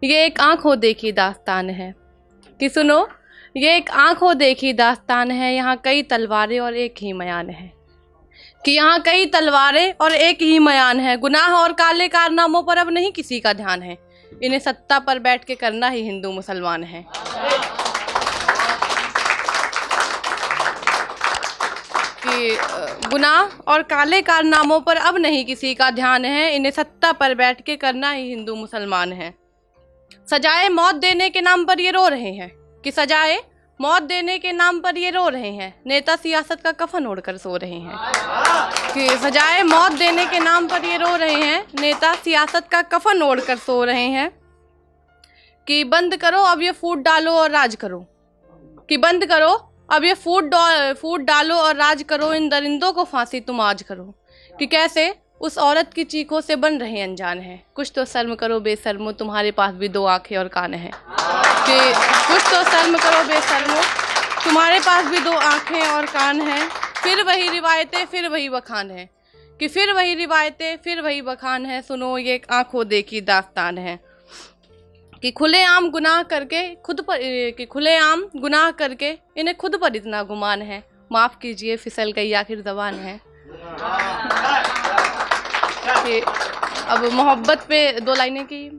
ये एक आंखों देखी दास्तान है कि सुनो, ये एक आंखों देखी दास्तान है। यहाँ कई तलवारें और एक ही मयान है कि यहाँ कई तलवारें और एक ही मयान है। गुनाह और काले कारनामों पर अब नहीं किसी का ध्यान है, इन्हें सत्ता पर बैठ के करना ही हिंदू मुसलमान है। कि गुनाह और काले कारनामों पर अब नहीं किसी का ध्यान है, इन्हें सत्ता पर बैठ के करना ही हिंदू मुसलमान है। सजाए मौत देने के नाम पर ये रो रहे हैं कि सजाए मौत देने के नाम पर ये रो रहे हैं, नेता सियासत का कफन ओढ़कर सो रहे हैं। कि सजाए मौत देने के नाम पर ये रो रहे हैं, नेता सियासत का कफन ओढ़कर सो रहे हैं। कि बंद करो अब ये फूट डालो और राज करो, कि बंद करो अब ये फूट डालो और राज करो, इन दरिंदों को फांसी तुम आज करो। कि कैसे उस औरत की चीखों से बन रहे अनजान हैं, कुछ तो शर्म करो बेशर्मो, तुम्हारे पास भी दो आंखें और कान हैं। कि कुछ तो शर्म करो बेशर्मो, तुम्हारे पास भी दो आंखें और कान हैं। फिर वही रिवायतें फिर वही बखान है, कि फिर वही रिवायतें फिर वही बखान है। सुनो ये एक आंखों देखी दास्तान है कि खुलेआम गुनाह करके खुद पर, कि खुलेआम गुनाह करके इन्हें खुद पर इतना गुमान है। माफ़ कीजिए फिसल गई आखिर ज़बान है। कि अब मोहब्बत पे दो लाइनें की।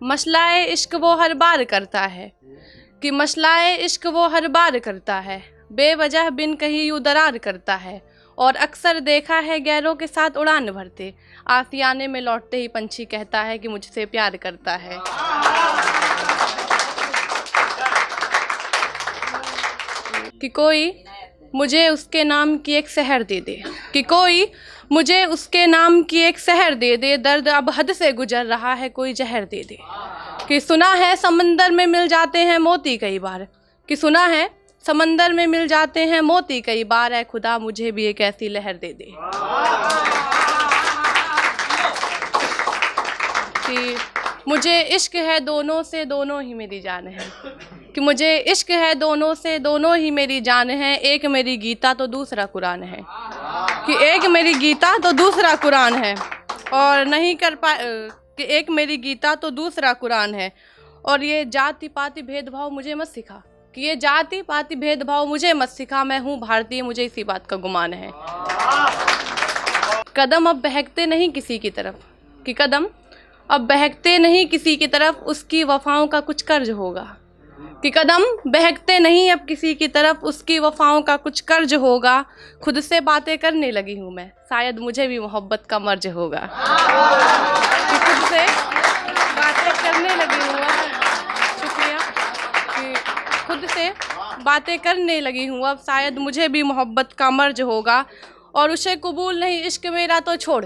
मसलाए इश्क वो हर बार करता है, कि मसलाए इश्क वो हर बार करता है, बेवजह बिन कहीं यूँ दरार करता है। और अक्सर देखा है गैरों के साथ उड़ान भरते, आसियाने में लौटते ही पंछी कहता है कि मुझसे प्यार करता है। कि कोई मुझे उसके नाम की एक शहर दे दे, कि कोई मुझे उसके नाम की एक शहर दे दे, दर्द अब हद से गुजर रहा है कोई जहर दे दे। कि सुना है समंदर में मिल जाते हैं मोती कई बार, कि सुना है समंदर में मिल जाते हैं मोती कई बार, है खुदा मुझे भी एक ऐसी लहर दे दे। कि मुझे इश्क है दोनों से दोनों ही मेरी जान है, कि मुझे इश्क है दोनों से दोनों ही मेरी जान है, एक मेरी गीता तो दूसरा कुरान है। कि एक मेरी गीता तो दूसरा कुरान है और नहीं कर पा, कि एक मेरी गीता तो दूसरा कुरान है। और ये जाति पाति भेदभाव मुझे मत सिखा, कि ये जाति पाति भेदभाव मुझे मत सिखा, मैं हूँ भारतीय मुझे इसी बात का गुमान है। कदम अब बहकते नहीं किसी की तरफ, कि कदम अब बहकते नहीं किसी की तरफ, उसकी वफाओं का कुछ कर्ज होगा। कि कदम बहकते नहीं अब किसी की तरफ, उसकी वफाओं का कुछ कर्ज होगा। खुद से बातें करने लगी हूँ मैं, शायद मुझे भी मोहब्बत का मर्ज होगा। कि खुद से बातें करने लगी हूँ, शुक्रिया। कि खुद से बातें करने लगी हूँ अब, शायद मुझे भी मोहब्बत का मर्ज होगा। और उसे कबूल नहीं इश्क मेरा तो छोड़,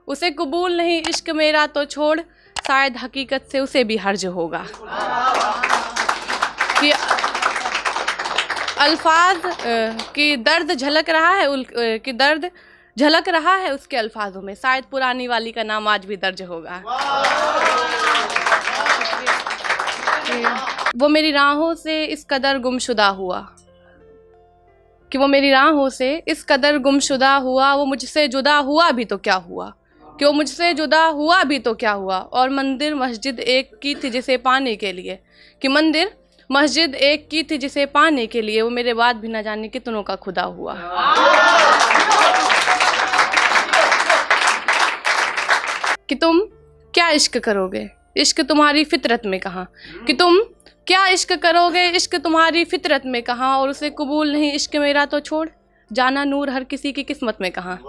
उसे कबूल नहीं इश्क मेरा तो छोड़, शायद हकीकत से उसे भी हर्ज होगा। कि अल्फाज की दर्द झलक रहा है, कि दर्द झलक रहा है उसके अल्फाजों में, शायद पुरानी वाली का नाम आज भी दर्ज होगा। वो मेरी राहों से इस कदर गुमशुदा हुआ, कि वो मेरी राहों से इस कदर गुमशुदा हुआ, वो मुझसे जुदा हुआ भी तो क्या हुआ, कि वो मुझसे जुदा हुआ भी तो क्या हुआ। और मंदिर मस्जिद एक की थी जिसे पाने के लिए, कि मंदिर मस्जिद एक की थी जिसे पाने के लिए, वो मेरे बाद भी न जाने कितनों का खुदा हुआ। कि तुम क्या इश्क करोगे, इश्क तुम्हारी फितरत में कहाँ, कि तुम क्या इश्क करोगे, इश्क तुम्हारी फितरत में कहाँ। और उसे कबूल नहीं इश्क मेरा तो छोड़, जाना नूर हर किसी की किस्मत में कहाँ।